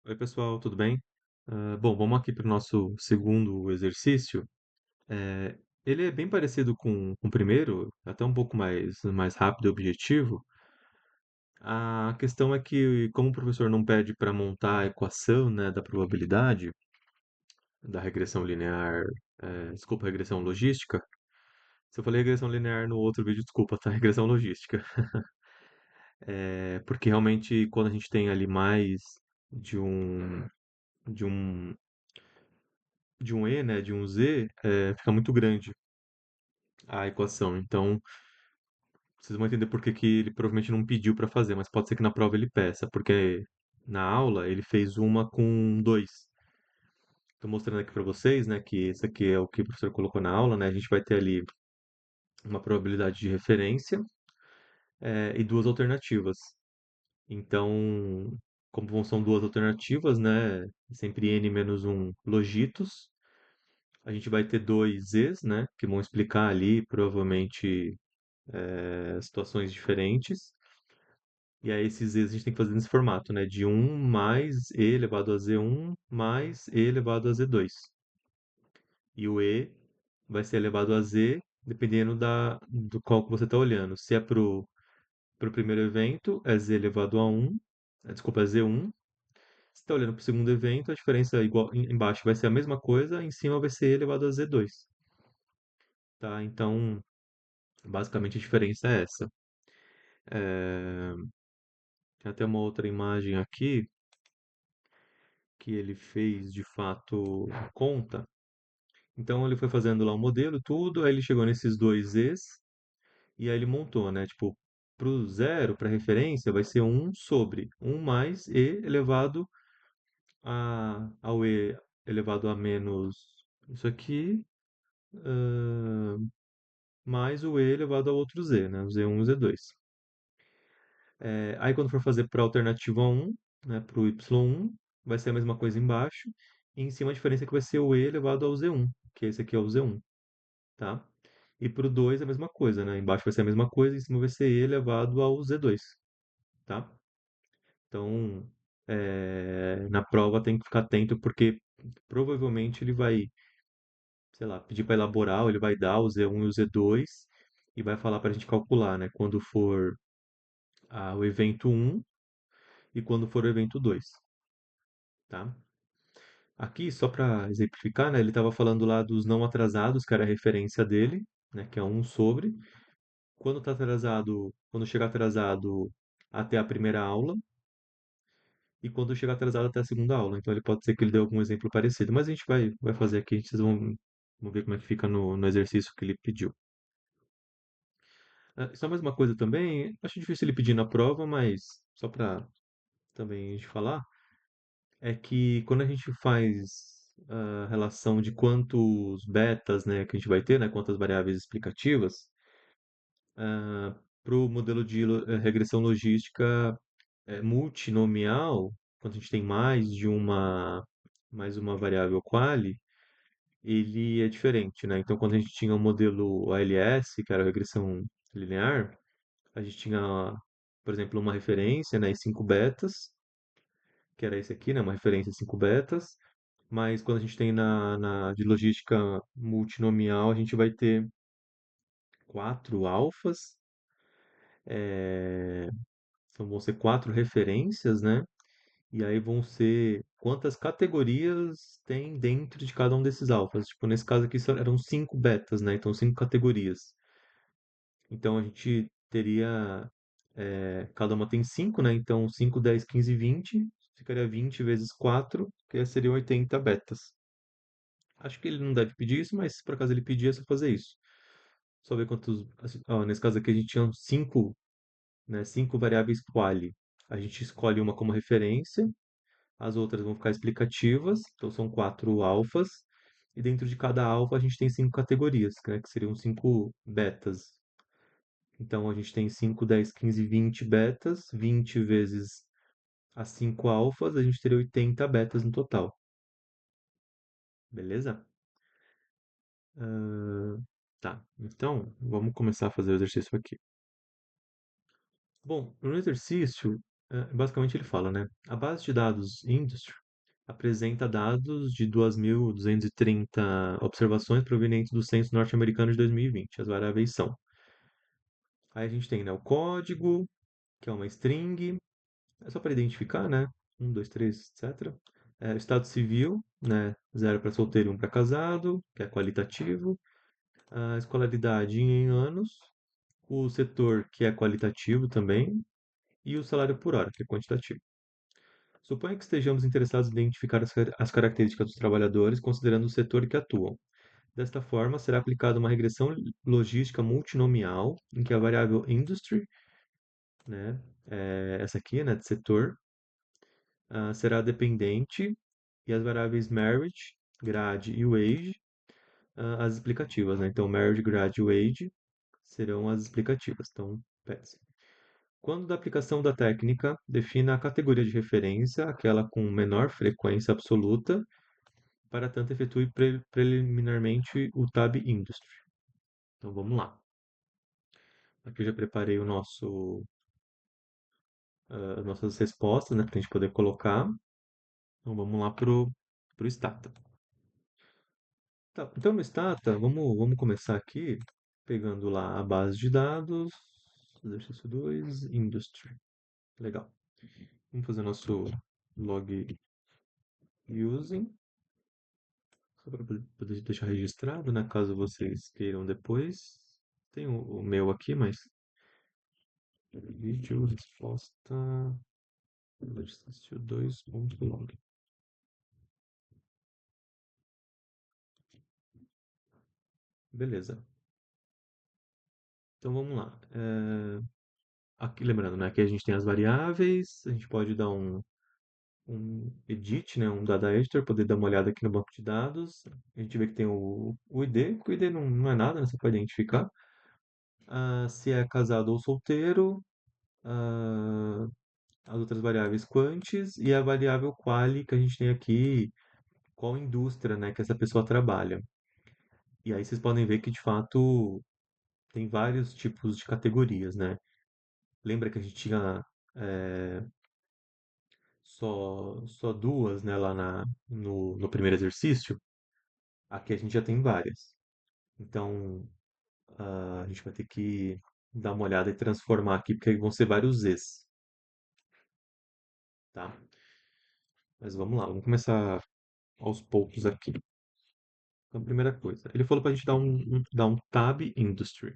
Oi, pessoal, tudo bem? Bom, vamos aqui para o nosso segundo exercício. Ele é bem parecido com o primeiro, até um pouco mais rápido e objetivo. A questão é que, como o professor não pede para montar a equação, né, da probabilidade, da regressão linear, desculpa, regressão logística. Se eu falei regressão linear no outro vídeo, desculpa, tá? Regressão logística. Porque realmente, quando a gente tem ali mais de um, de um de um E, né, de um Z, fica muito grande a equação. Então, vocês vão entender por que que ele provavelmente não pediu para fazer, mas pode ser que na prova ele peça, porque na aula ele fez uma com dois. Estou mostrando aqui para vocês, né, que esse aqui é o que o professor colocou na aula, né? A gente vai ter ali uma probabilidade de referência, e duas alternativas. Então, como são duas alternativas, né, sempre n menos um logitos, a gente vai ter dois Zs, né, que vão explicar ali provavelmente situações diferentes. E aí esses Z's a gente tem que fazer nesse formato, né? De um mais E elevado a Z1 mais E elevado a Z2. E o E vai ser elevado a Z dependendo do qual que você está olhando. Se é pro primeiro evento, é Z elevado a 1. Desculpa, é Z1. Se está olhando para o segundo evento, a diferença é igual, embaixo vai ser a mesma coisa, em cima vai ser E elevado a Z2. Tá? Então, basicamente a diferença é essa. É, Tem até uma outra imagem aqui que ele fez de fato conta. Então ele foi fazendo lá o modelo, tudo, aí ele chegou nesses dois Zs e aí ele montou, né? Tipo, pro zero, para referência, vai ser um sobre um mais E elevado ao E elevado a menos isso aqui, ãh, mais o E elevado ao outro Z, né? O Z1 e o Z2. Aí quando for fazer para a alternativa um, né, para o y1, vai ser a mesma coisa embaixo, e em cima a diferença é que vai ser o e elevado ao z1, que esse aqui é o z1, tá? E para o 2 é a mesma coisa, né? Embaixo vai ser a mesma coisa, em cima vai ser e elevado ao z2, tá? Então, na prova tem que ficar atento, porque provavelmente ele vai, sei lá, pedir para elaborar, ou ele vai dar o z1 e o z2, e vai falar para a gente calcular, né? Quando for o evento um e quando for o evento 2, tá? Aqui, só para exemplificar, né, ele estava falando lá dos não atrasados, que era a referência dele, né, que é um sobre. Quando tá atrasado, quando chegar atrasado até a primeira aula e quando chegar atrasado até a segunda aula. Então ele pode ser que ele dê algum exemplo parecido, mas a gente vai fazer aqui, vocês vão ver como é que fica no exercício que ele pediu. Só mais uma coisa também, acho difícil ele pedir na prova, mas só para também a gente falar, é que quando a gente faz a relação de quantos betas, né, que a gente vai ter, né, quantas variáveis explicativas, para o modelo de regressão logística multinomial, quando a gente tem mais uma variável quali, ele é diferente, né? Então, quando a gente tinha o modelo ALS, que era a regressão linear, a gente tinha, por exemplo, uma referência, né, e 5 betas, que era esse aqui, né, uma referência e 5 betas, mas quando a gente tem de logística multinomial, a gente vai ter quatro alfas, então vão ser quatro referências, né? E aí vão ser quantas categorias tem dentro de cada um desses alfas. Tipo, nesse caso aqui eram cinco betas, né? Então, cinco categorias. Então, a gente teria. Cada uma tem cinco, né? Então, 5, 10, 15, 20. Ficaria 20 vezes 4, que seriam 80 betas. Acho que ele não deve pedir isso, mas se por acaso ele pedir, é só fazer isso. Só ver quantos. Assim, ó, nesse caso aqui a gente tinha cinco, né? Cinco variáveis quali. A gente escolhe uma como referência. As outras vão ficar explicativas, então são quatro alfas, e dentro de cada alfa a gente tem cinco categorias, né, que seriam cinco betas. Então a gente tem 5, 10, 15, 20 betas, 20 vezes as 5 alfas, a gente teria 80 betas no total. Beleza? Tá, então vamos começar a fazer o exercício aqui. Bom, no exercício Basicamente ele fala, né? A base de dados Industry apresenta dados de 2.230 observações provenientes do Censo norte-americano de 2020. As variáveis são. Aí a gente tem, né, o código, que é uma string, é só para identificar, né? Um, dois, três, etc. O estado civil, né? Zero para solteiro, um para casado, que é qualitativo. A escolaridade em anos. O setor, que é qualitativo também. E o salário por hora, que é quantitativo. Suponha que estejamos interessados em identificar as características dos trabalhadores, considerando o setor em que atuam. Desta forma, será aplicada uma regressão logística multinomial, em que a variável industry, né, essa aqui, né, de setor, será dependente, e as variáveis merit, grade e wage, as explicativas, né? Então, merit, grade e wage serão as explicativas. Então, PS. Quando da aplicação da técnica, defina a categoria de referência, aquela com menor frequência absoluta. Para tanto, efetue preliminarmente o Tab Industry. Então vamos lá. Aqui eu já preparei as nossas respostas, né, para a gente poder colocar. Então vamos lá pro Stata. Tá, então no Stata, vamos começar aqui pegando lá a base de dados, exercício 2, Industry. Legal. Vamos fazer nosso log using, só para poder deixar registrado, né, caso vocês queiram depois. Tem o meu aqui, mas vídeo resposta exercício 2.log. Beleza. Então vamos lá. Aqui, lembrando, né, que a gente tem as variáveis, a gente pode dar um edit, né, um data editor, poder dar uma olhada aqui no banco de dados. A gente vê que tem o ID, que o ID não é nada, né, você pode identificar. Se é casado ou solteiro, ah, as outras variáveis quantis e a variável quali que a gente tem aqui, qual indústria, né, que essa pessoa trabalha. E aí vocês podem ver que de fato tem vários tipos de categorias, né? Lembra que a gente tinha só duas, né, lá no primeiro exercício? Aqui a gente já tem várias. Então, a gente vai ter que dar uma olhada e transformar aqui, porque aí vão ser vários Zs, tá? Mas vamos lá, vamos começar aos poucos aqui. Então, primeira coisa, ele falou para a gente dar um tab industry,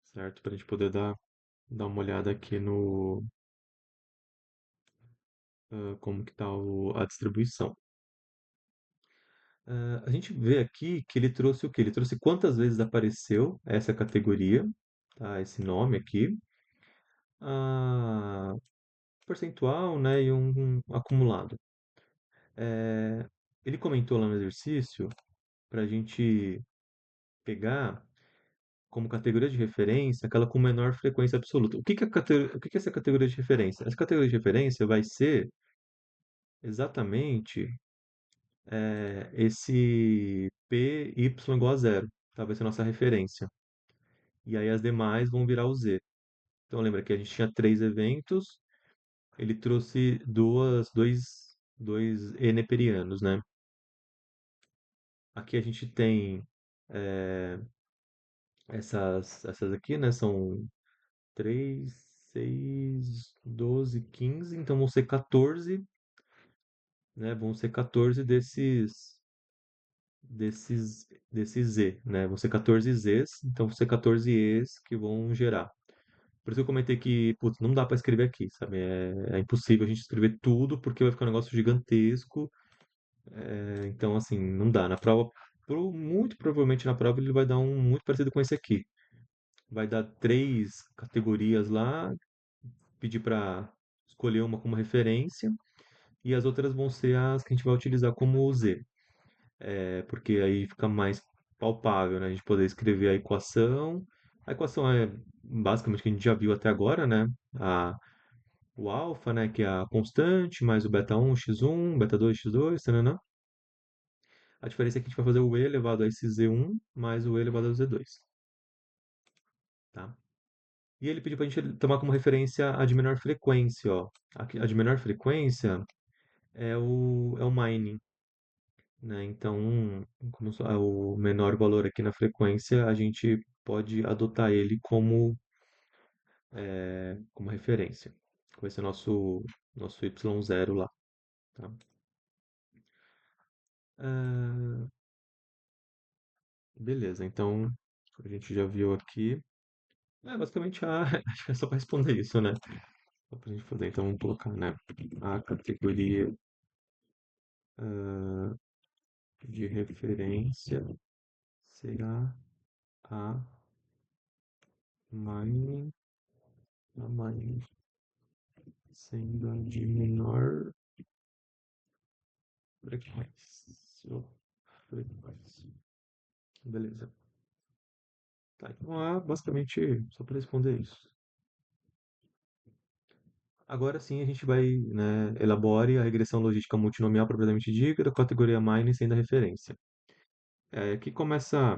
certo? Para a gente poder dar uma olhada aqui no como que está a distribuição. A gente vê aqui que ele trouxe o quê? Ele trouxe quantas vezes apareceu essa categoria, tá? Esse nome aqui, a percentual, né? E um acumulado. É, ele comentou lá no exercício para a gente pegar como categoria de referência aquela com menor frequência absoluta. O que que é essa categoria de referência? Essa categoria de referência vai ser exatamente esse P, Y igual a zero, tá? Vai ser a nossa referência. E aí as demais vão virar o Z. Então lembra que a gente tinha três eventos, ele trouxe dois eneperianos, né? Aqui a gente tem é, essas aqui, né? São 3, 6, 12, 15, então vão ser 14, né? Vão ser 14 desses Z, né? Vão ser 14 Zs, então vão ser 14 Es que vão gerar. Por isso que eu comentei que, putz, não dá para escrever aqui, sabe? É impossível a gente escrever tudo porque vai ficar um negócio gigantesco. Então, assim, não dá. Na prova, muito provavelmente na prova ele vai dar um muito parecido com esse aqui. Vai dar três categorias lá, pedir para escolher uma como referência e as outras vão ser as que a gente vai utilizar como Z. Porque aí fica mais palpável, né? A gente poder escrever a equação. A equação é basicamente o que a gente já viu até agora, né? O alfa, né, que é a constante, mais o beta 1, x1, beta 2, x2, tananã. A diferença é que a gente vai fazer o e elevado a esse z1 mais o e elevado a z2, tá? E ele pediu para a gente tomar como referência a de menor frequência, ó. A de menor frequência é o mining, né? Então, como é o menor valor aqui na frequência, a gente pode adotar ele como referência. Vai ser nosso Y0 lá, tá? Ah, beleza, então a gente já viu aqui. Basicamente, acho que é só para responder isso, né? Só pra gente fazer. Então, vamos colocar, né? A categoria ah, de referência será a mining, a mining sendo a de menor frequência. Frequência. Beleza. Tá, então, basicamente, só para responder isso. Agora sim a gente vai, né, elabore a regressão logística multinomial propriamente dita da categoria mining sendo a referência. Aqui começa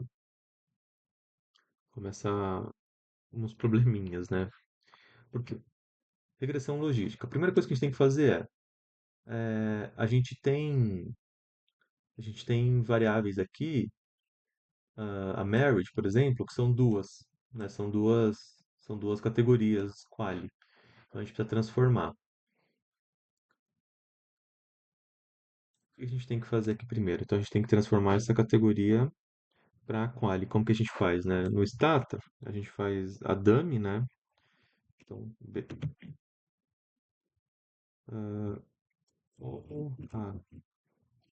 uns probleminhas, né? Porque regressão logística. A primeira coisa que a gente tem que fazer a gente tem variáveis aqui, a marriage, por exemplo, que são duas, né? São duas categorias quali. Então a gente precisa transformar. O que a gente tem que fazer aqui primeiro? Então a gente tem que transformar essa categoria para quali. Como que a gente faz, né? No Stata, a gente faz a dummy, né? Então, ah,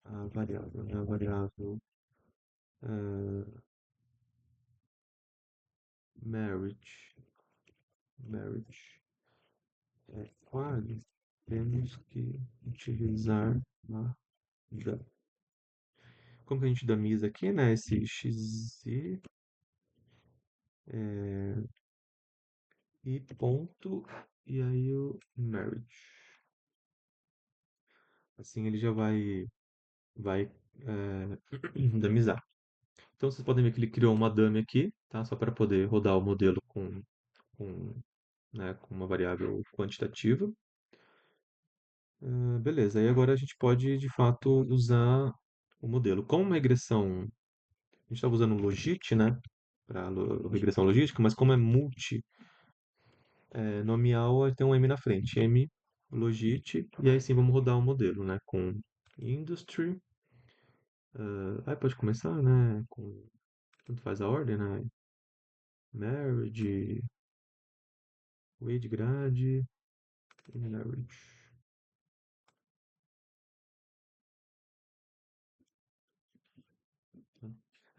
a variável, né? A variável marriage, marriage quali, temos que utilizar a dummy. Como que a gente damiza aqui, né? Esse XZ e ponto, e aí o marriage. Assim ele já vai damizar. Então vocês podem ver que ele criou uma dummy aqui, tá? Só para poder rodar o modelo com, com uma variável quantitativa. Beleza, aí agora a gente pode de fato usar o modelo. Como uma regressão, a gente estava usando o Logit, né? Para regressão logística, mas como é nominal, tem um M na frente. M Logit, e aí sim vamos rodar o modelo, né? Com Industry. Aí pode começar, né? Tanto faz a ordem, né? Marriage, wage grade, marriage.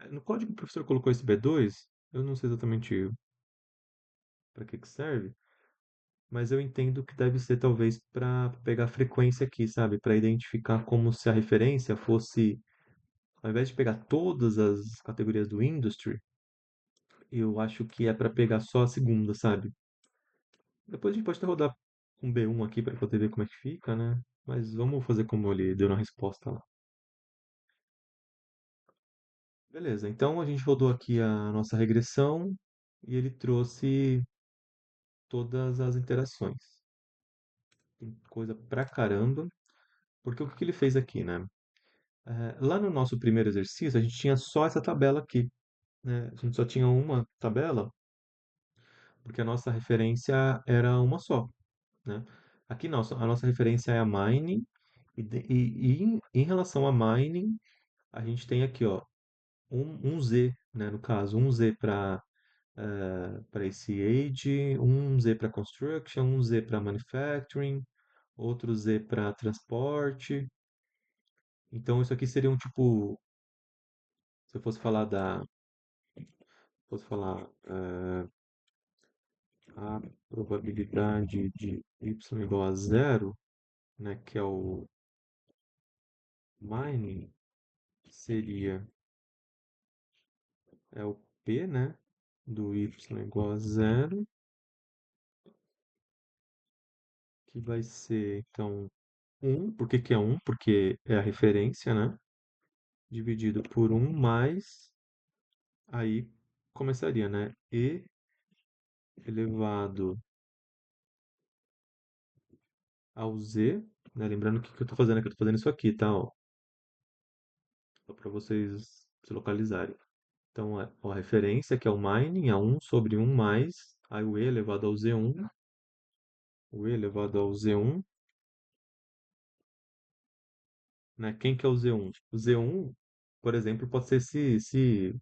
Tá? No código o professor colocou esse B2, eu não sei exatamente para que serve, mas eu entendo que deve ser talvez para pegar a frequência aqui, sabe? Para identificar como se a referência fosse, ao invés de pegar todas as categorias do industry, eu acho que é para pegar só a segunda, sabe? Depois a gente pode até rodar com B1 aqui para poder ver como é que fica, né? Mas vamos fazer como ele deu na resposta lá. Beleza, então a gente rodou aqui a nossa regressão e ele trouxe todas as interações. Tem coisa pra caramba, porque o que que ele fez aqui, né? Lá no nosso primeiro exercício, a gente tinha só essa tabela aqui, né? A gente só tinha uma tabela, porque a nossa referência era uma só, né? Aqui não, a nossa referência é a mining, e em relação a mining, a gente tem aqui, ó, um Z, né? No caso, um Z para esse age, um Z para construction, um Z para manufacturing, outro Z para transporte. Então isso aqui seria um tipo, se eu fosse falar a probabilidade de y igual a zero, né, que é o mining, seria o P, né, do y igual a zero, que vai ser então um. Por que que é um? Porque é a referência, né? Dividido por um mais, aí começaria, né? E elevado ao z, né? Lembrando que eu estou fazendo aqui, eu tô fazendo isso aqui, tá? Ó, só para vocês se localizarem. Então, ó, a referência que é o mining é 1/1 mais, aí o e elevado ao z1, o e elevado ao z1, né? Quem que é o z1? O z1, por exemplo, pode ser esse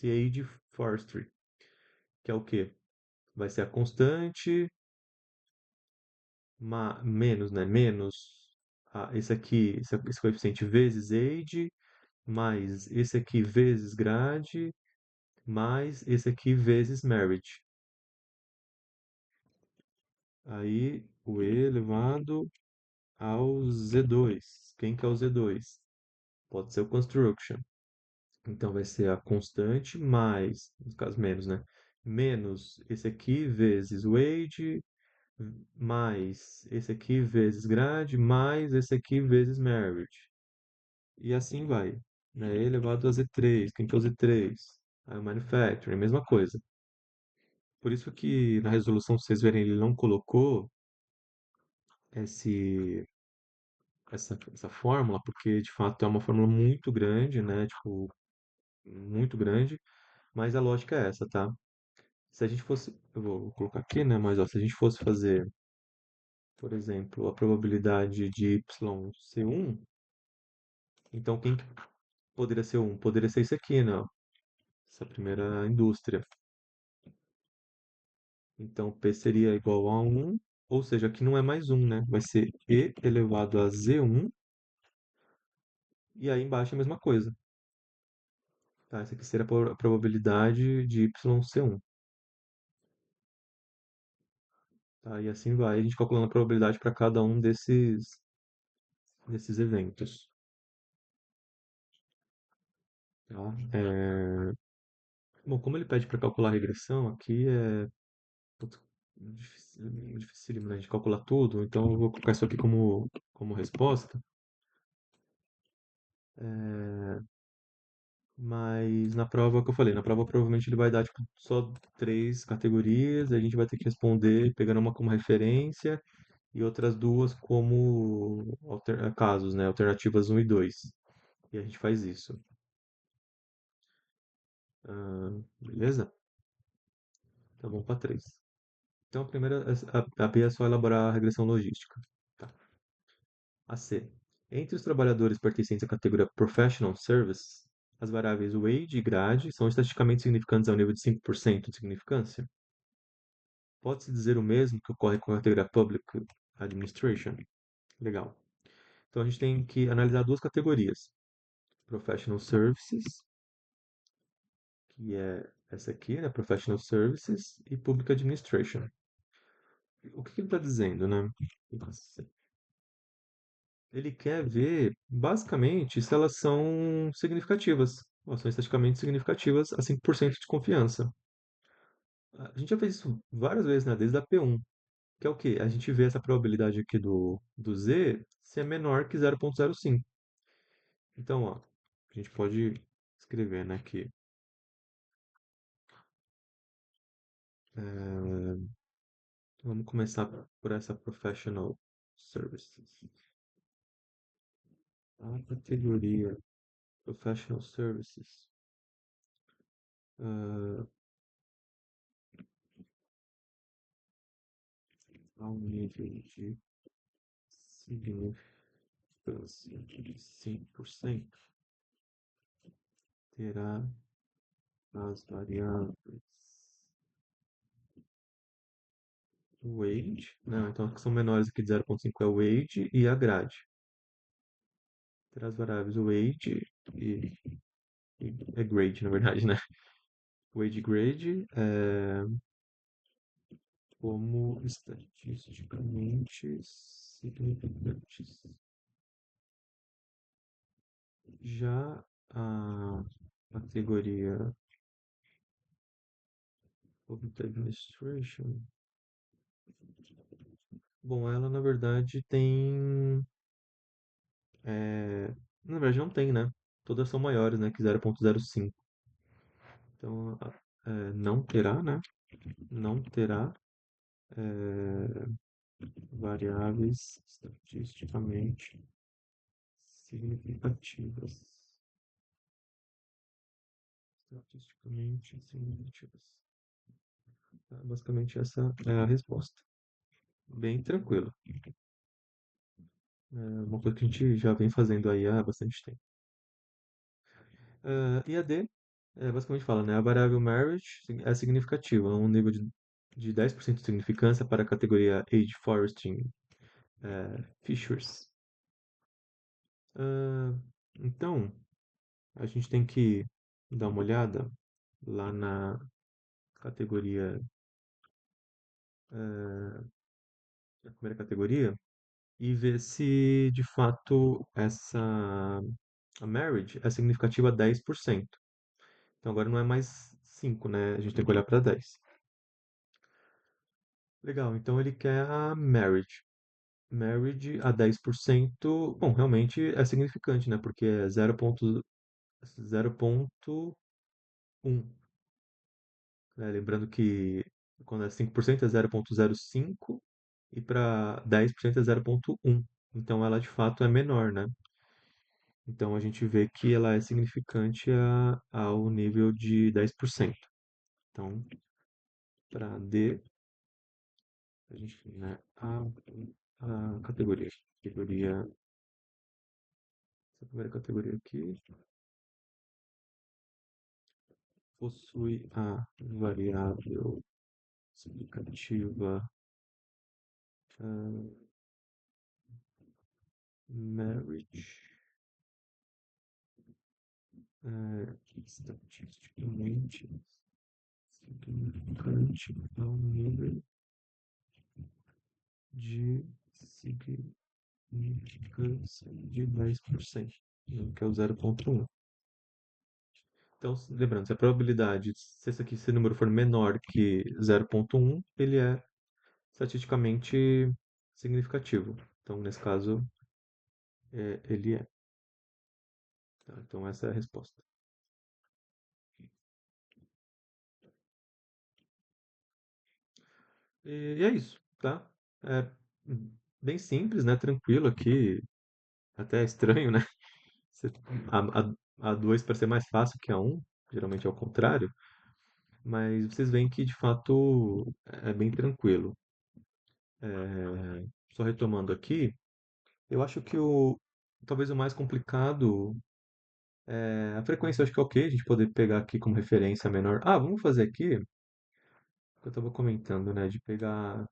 age forestry, que é o quê? Vai ser a constante menos, né? Menos esse aqui, esse coeficiente vezes age, mais esse aqui vezes grade, mais esse aqui vezes merit. Aí o e elevado ao z2. Quem que é o z2? Pode ser o construction. Então vai ser a constante mais, no caso menos, né? Menos esse aqui vezes o age, mais esse aqui vezes grade, mais esse aqui vezes merit. E assim vai, né? E elevado a Z3. Quem que é o Z3? Aí o manufacturing, mesma coisa. Por isso que na resolução, se vocês verem, ele não colocou esse, essa fórmula, porque de fato é uma fórmula muito grande, né? Tipo, muito grande, mas a lógica é essa, tá? Se a gente fosse, eu vou colocar aqui, né? Mas ó, se a gente fosse fazer, por exemplo, a probabilidade de y ser 1, então quem que poderia ser 1? Poderia ser isso aqui, né? Ó, essa primeira indústria. Então P seria igual a 1, ou seja, aqui não é mais 1, né? Vai ser E elevado a Z1, e aí embaixo é a mesma coisa. Tá? Essa aqui seria a probabilidade de Y ser 1. Tá? E assim vai, a gente calculando a probabilidade para cada um desses eventos. Tá? Bom, como ele pede para calcular a regressão, aqui é putz, dificílimo, né? A gente calcular tudo, então eu vou colocar isso aqui como resposta. É, Mas na prova que eu falei, na prova provavelmente ele vai dar tipo, só três categorias, a gente vai ter que responder pegando uma como referência e outras duas como casos, né? Alternativas um e 2. E a gente faz isso. Beleza? Tá bom para 3. Então a primeira, a B é só elaborar a regressão logística. Tá. A C. Entre os trabalhadores pertencentes à categoria Professional Service, as variáveis wage e grade são estatisticamente significantes ao nível de 5% de significância? Pode-se dizer o mesmo que ocorre com a categoria Public Administration? Legal. Então a gente tem que analisar duas categorias: Professional Services, que é essa aqui, né? Professional Services, e Public Administration. O que ele está dizendo, né? Ele quer ver, basicamente, se elas são significativas, ou são estatisticamente significativas a 5% de confiança. A gente já fez isso várias vezes, né? Desde a P1. Que é o quê? A gente vê essa probabilidade aqui do Z ser menor que 0,05. Então, ó, a gente pode escrever, né, que vamos começar por essa Professional Services. A categoria Professional Services, ah, ao nível de significância de 5%, terá as variáveis weight, não, então as que são menores aqui de 0,5 é o weight e a grade. Terá as variáveis weight e, é grade, na verdade, né? Weight e grade como estatisticamente significantes. Já a categoria Public Administration, bom, ela na verdade tem. Na verdade não tem, né? Todas são maiores, né? Que 0,05. Então, não terá, né? não terá variáveis estatisticamente significativas. Estatisticamente significativas. Tá? Basicamente, essa é a resposta. Bem tranquilo. É uma coisa que a gente já vem fazendo aí há bastante tempo. E a D, basicamente fala, né? A variável marriage é significativa, um nível de 10% de significância para a categoria Age Foresting Features. Ah, então, a gente tem que dar uma olhada lá na categoria, na primeira categoria, e ver se de fato a marriage é significativa a 10%. Então agora não é mais 5, né? A gente tem que olhar para 10. Legal, então ele quer a marriage. Marriage a 10%, bom, realmente é significante, né? Porque é 0,1, né? Lembrando que quando é 5% é 0,05 e para 10% é 0,1. Então ela de fato é menor, né? Então a gente vê que ela é significante ao nível de 10%. Então, para D, a gente tem, né, a categoria. Categoria, essa primeira categoria aqui possui a variável explicativa ah, marriage estatisticamente significante ao nível de significância de 10%, né, que é o 0,1. Então, lembrando, se a probabilidade, se esse número for menor que 0,1, ele é estatisticamente significativo. Então, nesse caso, ele é. Tá? Então, essa é a resposta. E é isso, tá? É bem simples, né? Tranquilo aqui. Até é estranho, né? Você- A, a 2 para ser mais fácil que a um, geralmente é o contrário. Mas vocês veem que, de fato, é bem tranquilo. Só retomando aqui, eu acho que talvez o mais complicado é a frequência. Eu acho que é ok a gente poder pegar aqui como referência menor. Ah, vamos fazer aqui, o que eu estava comentando, né? De pegar.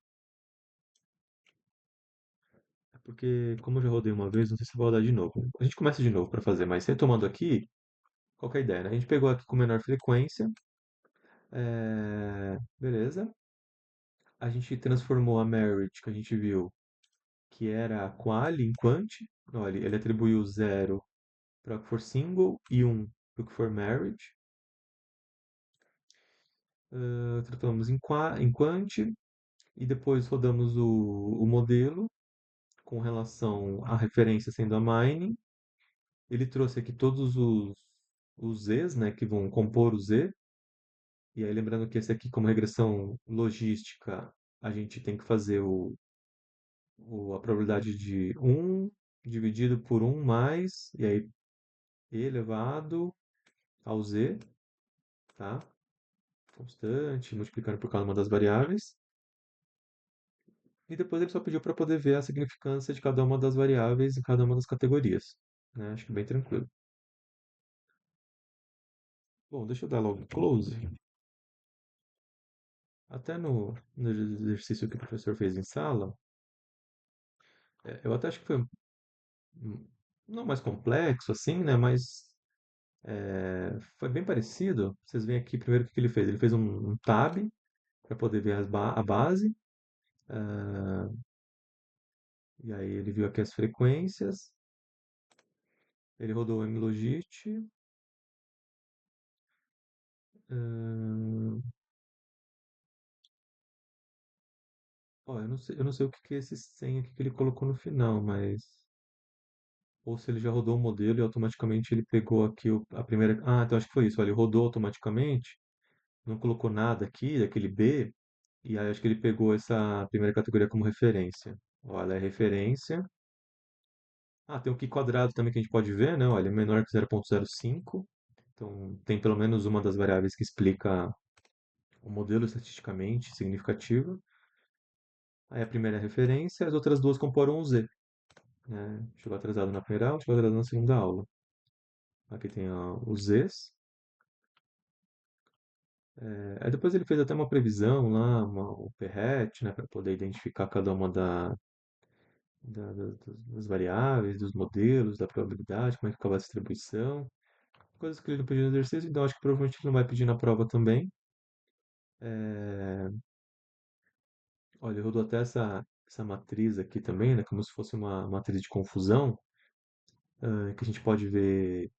É porque, como eu já rodei uma vez, não sei se eu vou rodar de novo. A gente começa de novo para fazer, mas retomando aqui, qual que é a ideia, né? A gente pegou aqui com menor frequência, beleza. A gente transformou a merit que a gente viu, que era a quali em quant. Olha, ele atribuiu 0 para o que for single e 1 para o que for marriage. Tratamos em quant e depois rodamos o modelo com relação à referência sendo a mining. Ele trouxe aqui todos os Zs, né, que vão compor o Z. E aí, lembrando que esse aqui, como regressão logística, a gente tem que fazer a probabilidade de um dividido por um mais, e aí e elevado ao Z, tá? Constante, multiplicando por cada uma das variáveis. E depois ele só pediu para poder ver a significância de cada uma das variáveis em cada uma das categorias, né? Acho que bem tranquilo. Bom, deixa eu dar logo close. Até no exercício que o professor fez em sala, eu até acho que foi não mais complexo assim, né? Mas foi bem parecido. Vocês veem aqui primeiro o que que ele fez. Ele fez um tab para poder ver a base. ah, e aí ele viu aqui as frequências. Ele rodou o MLogit. ah, Ó, eu não sei o que que é esse 100 aqui que ele colocou no final, mas ou se ele já rodou o modelo e automaticamente ele pegou aqui a primeira. Ah, então acho que foi isso. Ó, ele rodou automaticamente. não colocou nada aqui, daquele B, e aí acho que ele pegou essa primeira categoria como referência. Olha, é referência. Ah, tem o Qi quadrado também que a gente pode ver, né? Olha, é menor que 0,05. Então, tem pelo menos uma das variáveis que explica o modelo estatisticamente significativo. Aí a primeira é a referência, as outras duas comporam o Z, né? Chegou atrasado na primeira aula, chegou atrasado na segunda aula. Aqui tem ó, os Zs. Aí depois ele fez até uma previsão lá, o Perret, né, para poder identificar cada uma das variáveis, dos modelos, da probabilidade, como é que ficava a distribuição. Coisas que ele não pediu no exercício, então acho que provavelmente ele não vai pedir na prova também. É, olha, ele rodou até essa matriz aqui também, né, como se fosse uma matriz de confusão, que a gente pode ver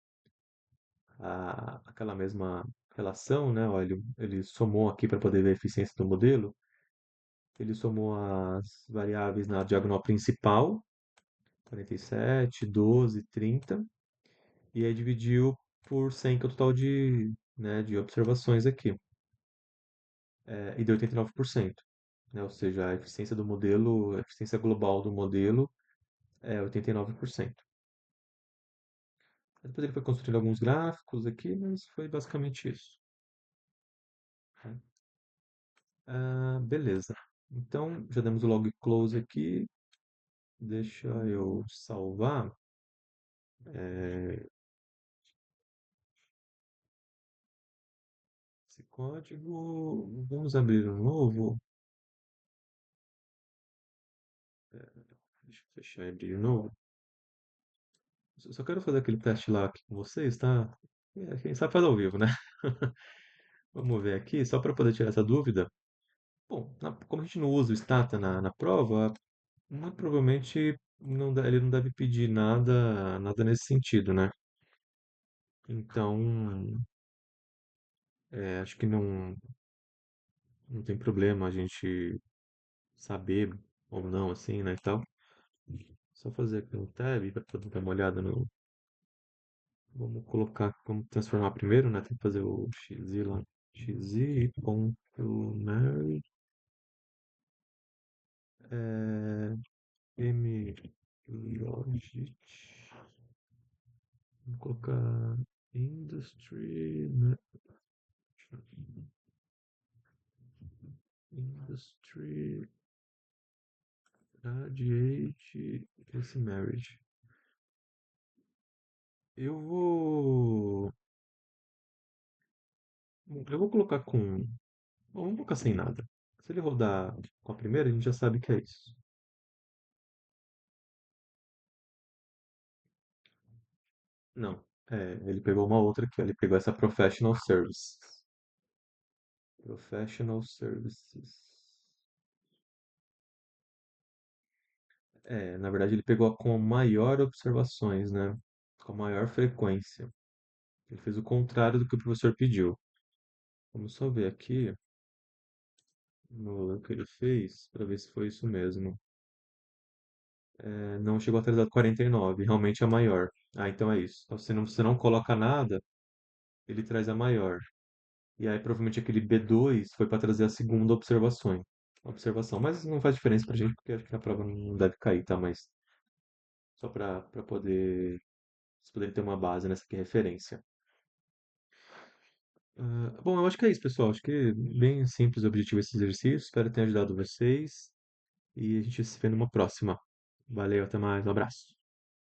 aquela mesma relação, né? Olha, ele somou aqui para poder ver a eficiência do modelo. Ele somou as variáveis na diagonal principal, 47, 12, 30, e aí dividiu por 100, que é o total de observações aqui, e deu 89%, né? Ou seja, a eficiência do modelo, a eficiência global do modelo é 89%. Depois ele foi construindo alguns gráficos aqui, mas foi basicamente isso. Tá? Beleza. Então, já demos o log close aqui. Deixa eu salvar. é, Esse código. Vamos abrir um novo. Deixa eu fechar e abrir um novo. Só quero fazer aquele teste lá aqui com vocês, tá? Quem sabe faz ao vivo, né? Vamos ver aqui, só para poder tirar essa dúvida. Bom, como a gente não usa o Stata na prova, muito provavelmente ele não deve pedir nada nesse sentido, né? Então, acho que não tem problema a gente saber ou não, assim, né, e tal. Só fazer aqui um tab para poder dar uma olhada no. Vamos colocar, vamos transformar primeiro, né? Tem que fazer o xi lá. xi.marriage é, mlogit. Vamos colocar industry, né? Industry graduate esse marriage. Eu vou eu vou colocar com. Bom, vamos colocar sem nada. Se ele rodar com a primeira, a gente já sabe que é isso. Não. Ele pegou uma outra aqui, ó. Ele pegou essa Professional Services. Professional Services. Na verdade ele pegou a com maior observações, né? Com maior frequência. Ele fez o contrário do que o professor pediu. Vamos só ver aqui no que ele fez para ver se foi isso mesmo. Não chegou atrasado 49, realmente é a maior. Ah, então é isso. Então, se você não coloca nada, ele traz a maior. E aí provavelmente aquele B2 foi para trazer a segunda observação. Mas não faz diferença pra gente, porque acho que a prova não deve cair, tá? Mas só para poder vocês poderem ter uma base nessa aqui referência. Bom, eu acho que é isso, pessoal. Acho que é bem simples e objetivo esse exercício. Espero ter ajudado vocês. E a gente se vê numa próxima. Valeu, até mais. Um abraço.